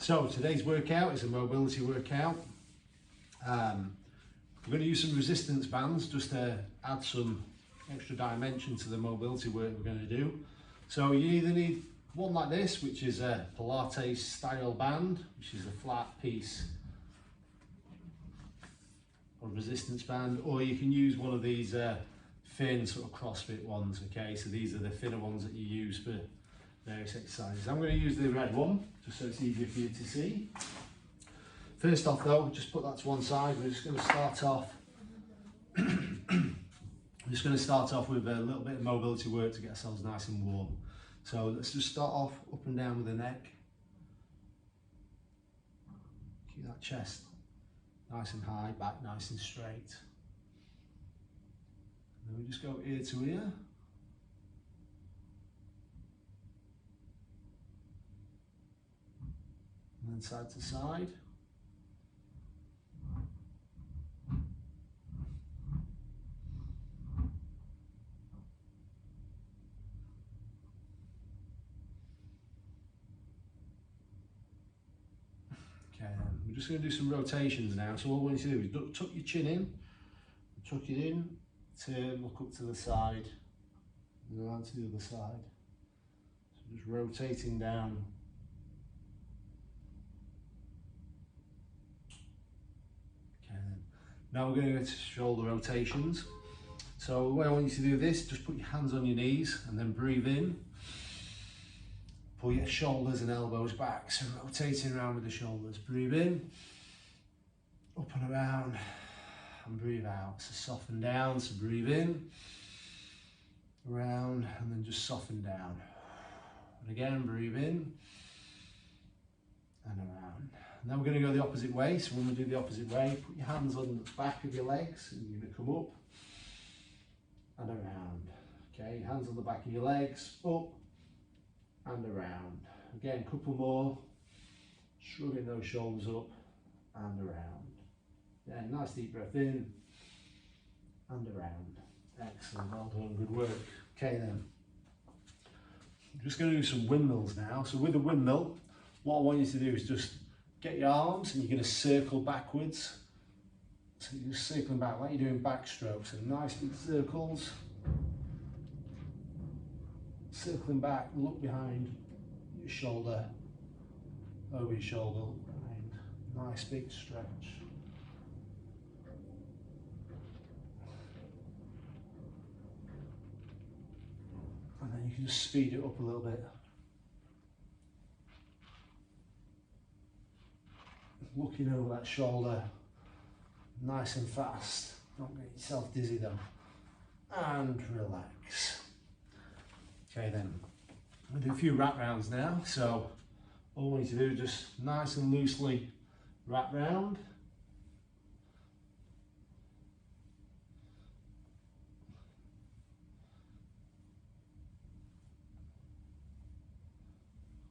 So today's workout is a mobility workout. We're going to use some resistance bands just to add some extra dimension to the mobility work we're going to do. So you either need one like this, which is a Pilates style band, which is a flat piece of resistance band, or you can use one of these thin sort of CrossFit ones. Okay, so these are the thinner ones that you use for various exercises. I'm going to use the red one just so it's easier for you to see. First off though, just put that to one side. We're just going to start off with a little bit of mobility work to get ourselves nice and warm. So let's just start off up and down with the neck. Keep that chest nice and high, back nice and straight. And then we just go ear to ear. And then side to side. Okay, we're just going to do some rotations now. So all we need to do is tuck your chin in, tuck it in, turn, look up to the side, and around to the other side. So just rotating down. Okay, then. Now we're going to go to shoulder rotations. So the way I want you to do this, just put your hands on your knees and then breathe in. Pull your shoulders and elbows back, so rotating around with the shoulders. Breathe in, up and around, and breathe out. So soften down, so breathe in, around, and then just soften down. And again, breathe in, and around. And then we're going to go the opposite way. So when we do the opposite way, put your hands on the back of your legs, and you're going to come up, and around. Okay, hands on the back of your legs, up, and around. Again, a couple more, shrugging those shoulders up and around. Yeah, nice deep breath in and around. Excellent, well done, good work. Okay then, I'm just going to do some windmills now. So with a windmill, what I want you to do is just get your arms and you're going to circle backwards. So you're just circling back like you're doing backstrokes, and nice big circles. Circling back, look behind your shoulder, over your shoulder, look behind. Nice big stretch. And then you can just speed it up a little bit. Looking over that shoulder, nice and fast. Don't get yourself dizzy though. And relax. Okay then, we'll do a few wrap rounds now. So all we need to do is just nice and loosely wrap round.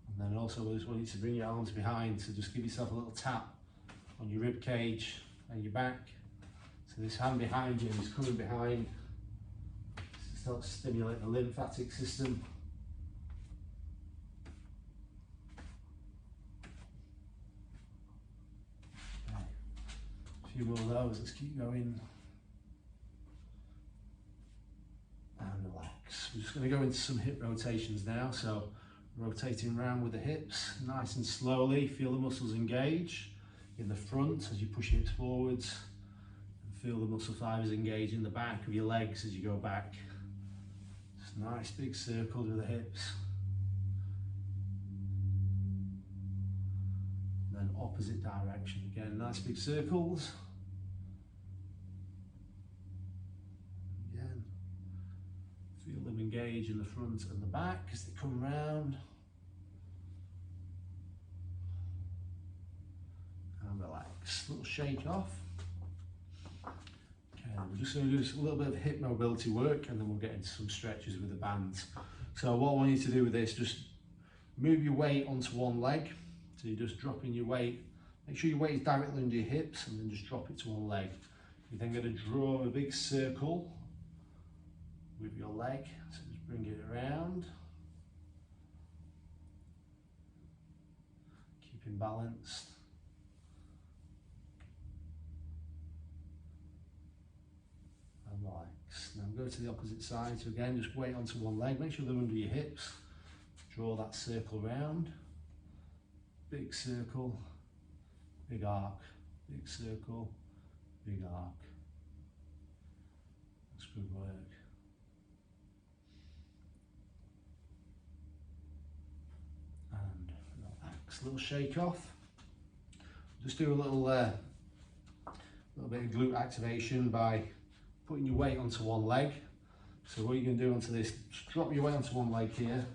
And then also we just want you to bring your arms behind, so just give yourself a little tap on your rib cage and your back. So this hand behind you is coming behind. Helps stimulate the lymphatic system. Okay. A few more of those, let's keep going. And relax. We're just going to go into some hip rotations now. So rotating around with the hips, nice and slowly. Feel the muscles engage in the front as you push your hips forwards. And feel the muscle fibers engage in the back of your legs as you go back. Nice big circles with the hips. And then opposite direction. Again, nice big circles. Again, feel them engage in the front and the back as they come round. And relax. Little shake off. We're just going to do a little bit of hip mobility work, and then we'll get into some stretches with the bands. So what I want you to do with this, just move your weight onto one leg. So you're just dropping your weight. Make sure your weight is directly under your hips, and then just drop it to one leg. You're then going to draw a big circle with your leg. So just bring it around. Keeping balanced. And relax. Now go to the opposite side. So again, just weight onto one leg. Make sure they're under your hips. Draw that circle round. Big circle, big arc, big circle, big arc. That's good work. And relax. Little shake off. Just do a little bit of glute activation by putting your weight onto one leg. So what you're going to do onto this, just drop your weight onto one leg here.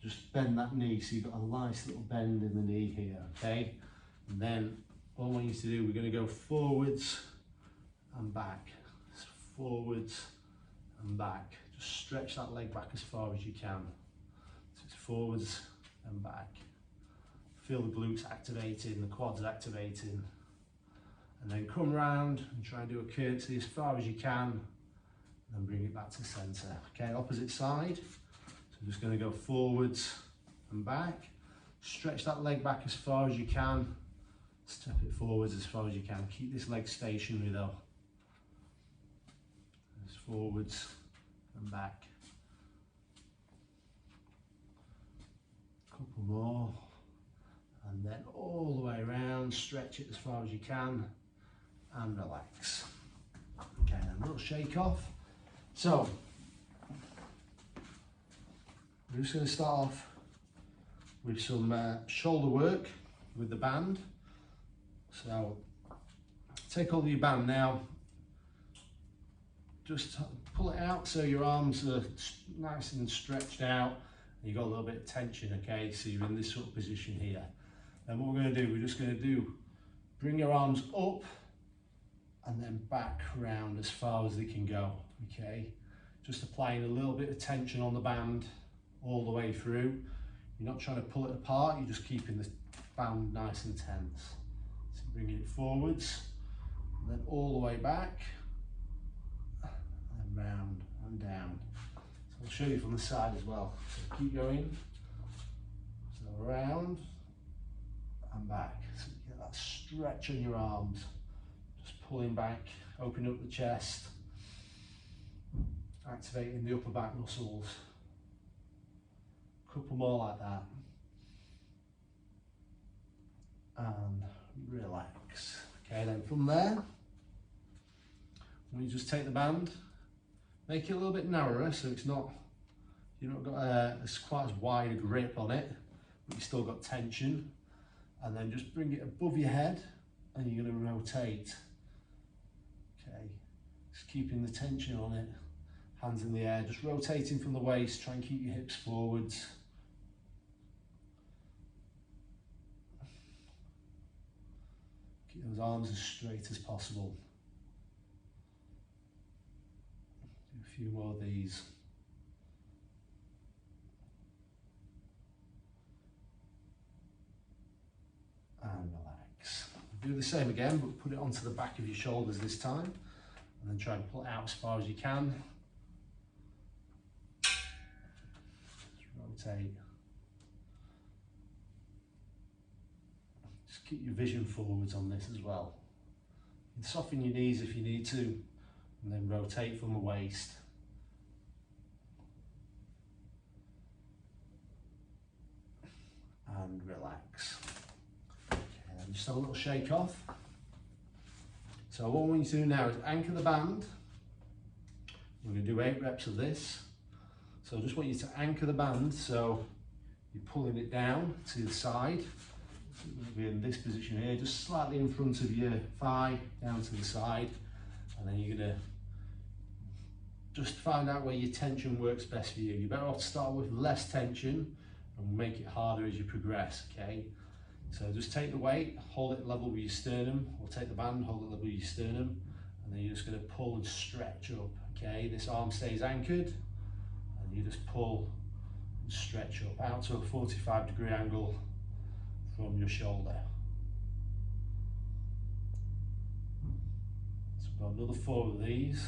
Just bend that knee, so you've got a nice little bend in the knee here, okay? And then all I want you to do, we're going to go forwards and back. So forwards and back. Just stretch that leg back as far as you can. So it's forwards and back. Feel the glutes activating, the quads activating. And then come round and try and do a curtsy as far as you can. And then bring it back to centre. Okay, opposite side. So I'm just going to go forwards and back. Stretch that leg back as far as you can. Step it forwards as far as you can. Keep this leg stationary though. Just forwards and back. Couple more. And then all the way around. Stretch it as far as you can. And relax. Okay, then a little shake off. So, we're just going to start off with some shoulder work with the band. So take hold of your band now, just pull it out so your arms are nice and stretched out and you've got a little bit of tension, okay? So you're in this sort of position here. And what we're going to do, we're just going to bring your arms up and then back round as far as they can go, okay? Just applying a little bit of tension on the band all the way through. You're not trying to pull it apart, you're just keeping the band nice and tense. So bringing it forwards, and then all the way back, and round and down. So I'll show you from the side as well. So keep going. So around and back. So you get that stretch on your arms. Just pulling back, opening up the chest, activating the upper back muscles. Couple more like that. And relax. Okay, then from there, we just take the band, make it a little bit narrower so it's not, you've not got it's quite as wide a grip on it, but you've still got tension. And then just bring it above your head and you're going to rotate. Okay, just keeping the tension on it, hands in the air, just rotating from the waist, try and keep your hips forwards. Keep those arms as straight as possible. Do a few more of these. And relax. Do the same again, but put it onto the back of your shoulders this time. And then try and pull it out as far as you can. Just rotate. Just keep your vision forwards on this as well. You can soften your knees if you need to, and then rotate from the waist. And relax. Okay, then just have a little shake off. So what we want you to do now is anchor the band. We're going to do 8 reps of this. So I just want you to anchor the band so you're pulling it down to the side. So we're going to be in this position here, just slightly in front of your thigh, down to the side. And then you're going to just find out where your tension works best for you. You're better off to start with less tension and make it harder as you progress, okay? So just take the weight, hold it level with your sternum, or take the band, hold it level with your sternum, and then you're just going to pull and stretch up, okay? This arm stays anchored, and you just pull and stretch up out to a 45-degree angle from your shoulder. So we've got another 4 of these.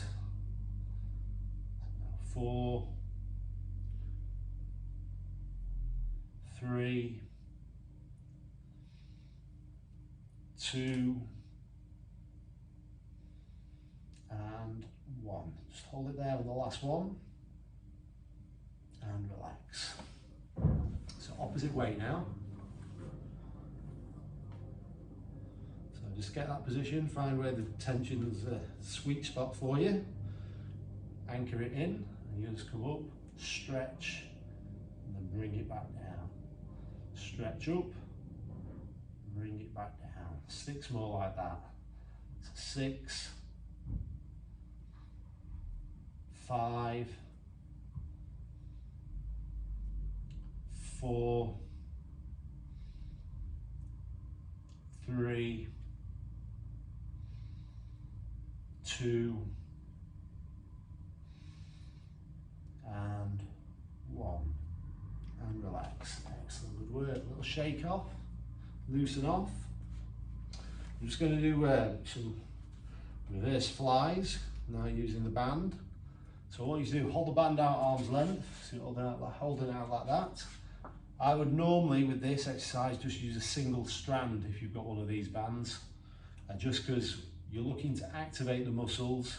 4, 3, 2, and 1. Just hold it there on the last one and relax. So opposite way now. So just get that position, find where the tension is a sweet spot for you. Anchor it in, and you just come up, stretch, and then bring it back down. Stretch up, bring it back down. 6 more like that. So 6, 5, 4, 3, 2, and 1. And relax. Excellent, good work. A little shake off, loosen off. I'm just going to do some reverse flies now using the band. So I want you to do, hold the band out arm's length, so you're holding it out like that. I would normally with this exercise just use a single strand if you've got one of these bands, just because you're looking to activate the muscles.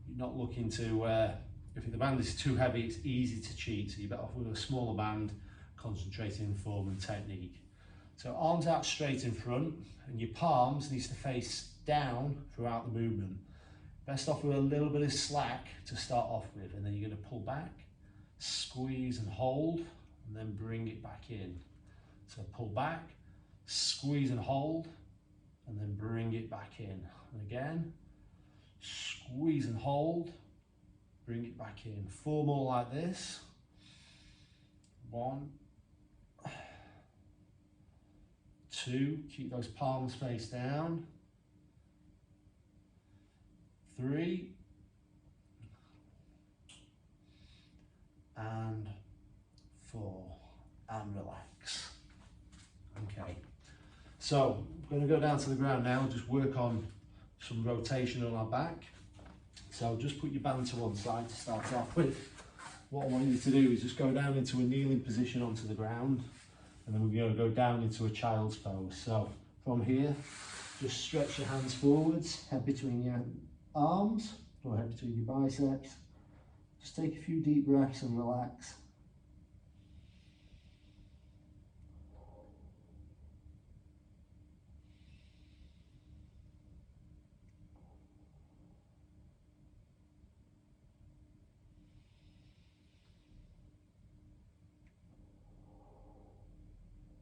You're not looking to, if the band is too heavy, it's easy to cheat, so you're better off with a smaller band, concentrating on form and technique. So arms out straight in front, and your palms needs to face down throughout the movement. Best off with a little bit of slack to start off with, and then you're going to pull back, squeeze and hold, and then bring it back in. So pull back, squeeze and hold, and then bring it back in. And again, squeeze and hold, bring it back in. 4 more like this. 1, 2, keep those palms face down. 3, and 4, and relax. Okay, so we're going to go down to the ground now and just work on some rotation on our back. So just put your band to one side to start off with. What I want you to do is just go down into a kneeling position onto the ground, and then we're going to go down into a child's pose. So from here, just stretch your hands forwards, head between your arms, or head between your biceps. Just take a few deep breaths and relax.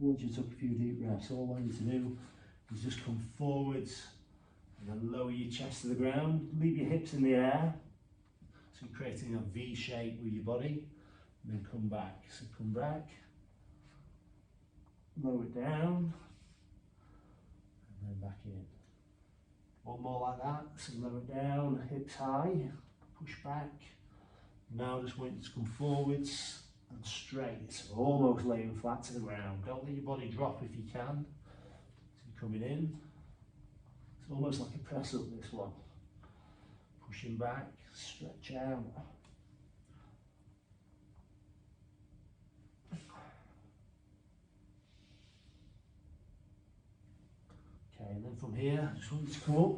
Once you took a few deep breaths, all I want you to do is just come forwards and then lower your chest to the ground. Leave your hips in the air, so you're creating a V shape with your body, and then come back. So come back, lower it down, and then back in. 1 more like that. So lower it down, hips high, push back. Now just want you to come forwards and straight, so almost laying flat to the ground. Don't let your body drop if you can. So you're coming in. It's almost like a press up, this one. Pushing back, stretch out. Okay, and then from here, I just want you to come up,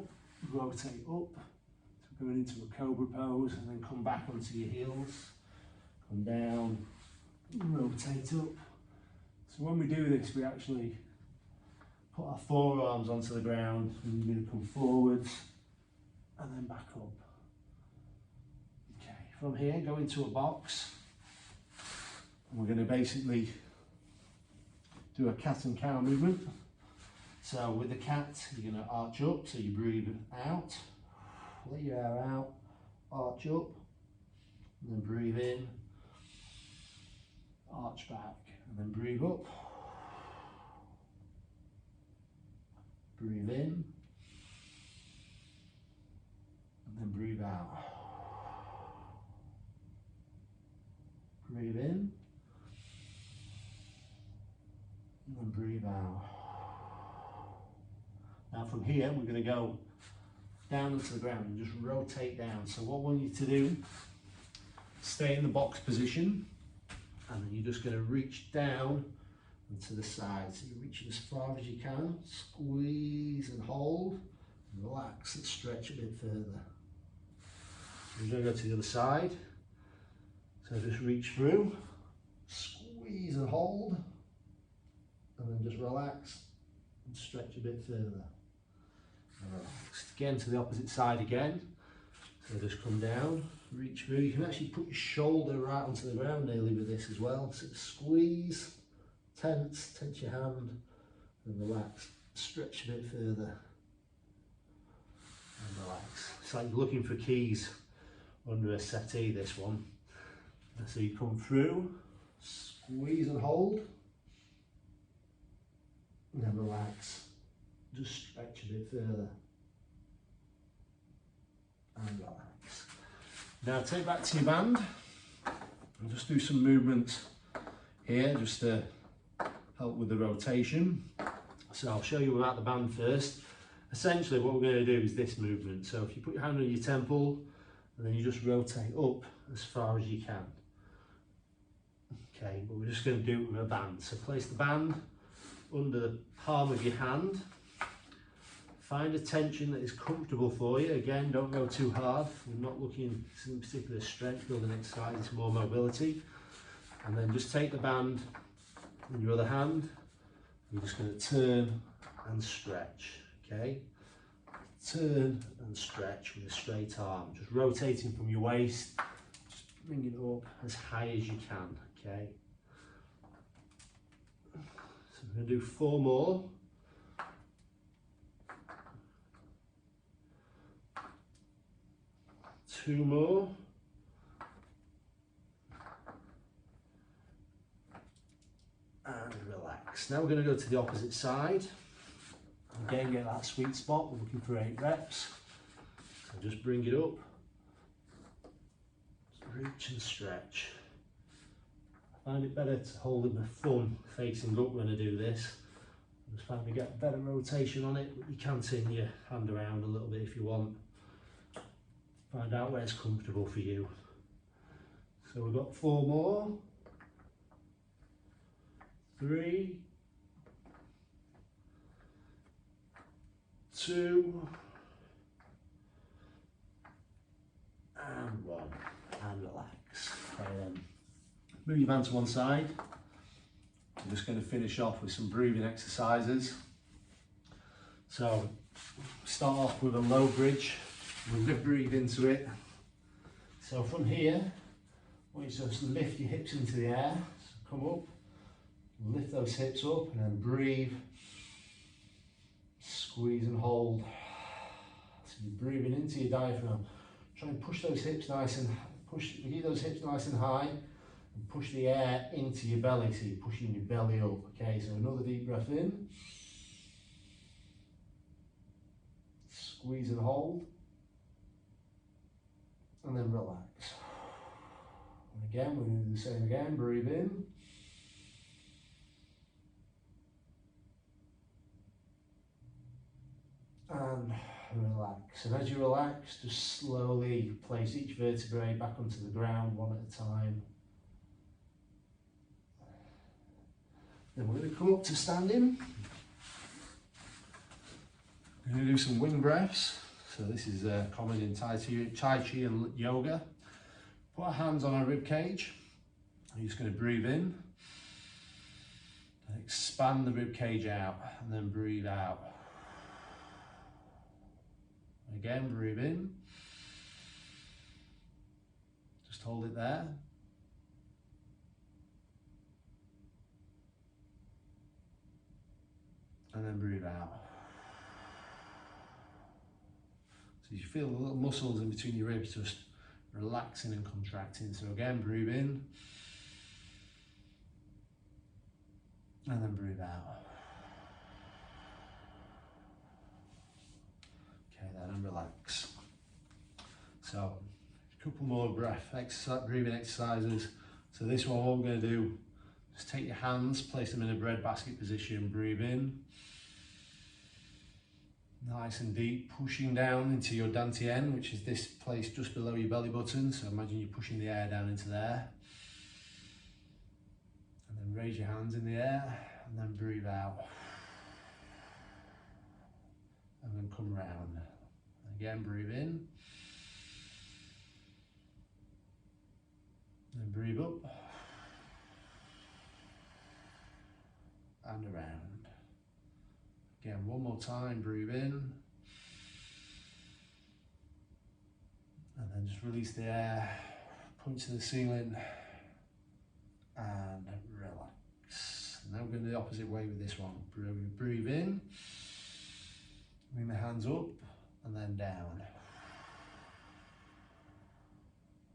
rotate up. So going into a cobra pose, and then come back onto your heels. Come down, rotate up. So when we do this, we actually put our forearms onto the ground, and we're going to come forwards and then back up. Okay, from here, go into a box. And we're going to basically do a cat and cow movement. So with the cat, you're going to arch up, so you breathe out, let your air out, arch up, and then breathe in, arch back, and then breathe up, breathe in, and then breathe out. Breathe in, and then breathe out. Now from here, we're going to go down into the ground and just rotate down. So what I want you to do, stay in the box position, and then you're just going to reach down and to the side. So you reach it as far as you can, squeeze and hold, and relax and stretch a bit further. We're going to go to the other side. So just reach through, squeeze and hold, and then just relax and stretch a bit further. And relax. Again to the opposite side again. So just come down, reach through. You can actually put your shoulder right onto the ground nearly with this as well. So squeeze, tense your hand, and relax. Stretch a bit further. And relax. It's like you're looking for keys under a settee, this one. So you come through, squeeze and hold, and then relax. Just stretch a bit further. And relax. Now take back to your band and just do some movements here just to help with the rotation. So I'll show you about the band first. Essentially what we're going to do is this movement. So if you put your hand on your temple and then you just rotate up as far as you can. Okay, but we're just going to do it with a band. So place the band under the palm of your hand. Find a tension that is comfortable for you. Again, don't go too hard. We're not looking at some particular strength building exercise, it's more mobility. And then just take the band in your other hand. You're just going to turn and stretch. Okay? Turn and stretch with a straight arm. Just rotating from your waist. Just bring it up as high as you can. Okay? So we're going to do 4 more. Two more. And relax. Now we're going to go to the opposite side. Again, get that sweet spot. We're looking for 8 reps. So just bring it up. Just reach and stretch. I find it better to hold it with thumb facing up when I do this. I just find we get better rotation on it, but you can turn your hand around a little bit if you want. Find out where it's comfortable for you. So we've got 4 more. 3, 2, and 1. And relax. Okay then. Move your band to one side. I'm just going to finish off with some breathing exercises. So start off with a low bridge. We're going to breathe into it. So from here, I want you to just lift your hips into the air. So come up, lift those hips up, and then breathe. Squeeze and hold. So you're breathing into your diaphragm. Try and push those hips nice and keep those hips nice and high, and push the air into your belly. So you're pushing your belly up. Okay. So another deep breath in. Squeeze and hold. And then relax. And again, we're going to do the same again. Breathe in. And relax. And as you relax, just slowly place each vertebrae back onto the ground one at a time. Then we're going to come up to standing. We're going to do some wing breaths. So this is common in Tai Chi and yoga. Put our hands on our rib cage. You're just going to breathe in. And expand the rib cage out, and then breathe out. Again, breathe in. Just hold it there. And then breathe out. So you feel the little muscles in between your ribs just relaxing and contracting. So again, breathe in. And then breathe out. Okay, then, and relax. So, a couple more breathing exercises. So this one, what we're going to do, just take your hands, place them in a breadbasket position, breathe in. Nice and deep, pushing down into your dantian, which is this place just below your belly button. So imagine you're pushing the air down into there. And then raise your hands in the air, and then breathe out. And then come round. Again, breathe in. Then breathe up. And around. Again, one more time, breathe in. And then just release the air, point to the ceiling, and relax. Now we're going to do the opposite way with this one. Breathe in, bring the hands up, and then down.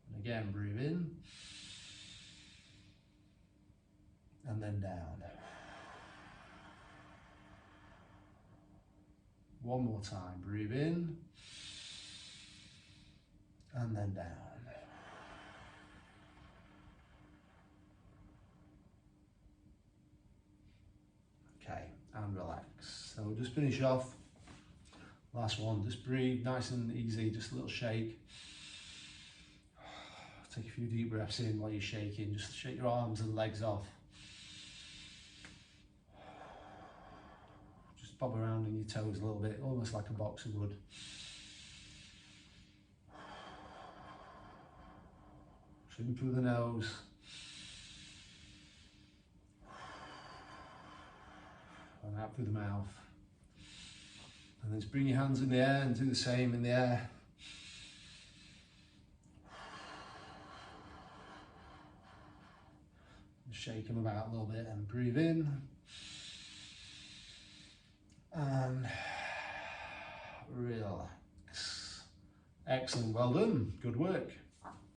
And again, breathe in, and then down. One more time, breathe in, and then down. Okay, and relax. So we'll just finish off. Last one, just breathe nice and easy, just a little shake. Take a few deep breaths in while you're shaking, just shake your arms and legs off. Just bob around on your toes a little bit, almost like a boxer would. In through the nose. And out through the mouth. And then just bring your hands in the air and do the same in the air. Shake them about a little bit and breathe in. And relax. Excellent, well done, good work.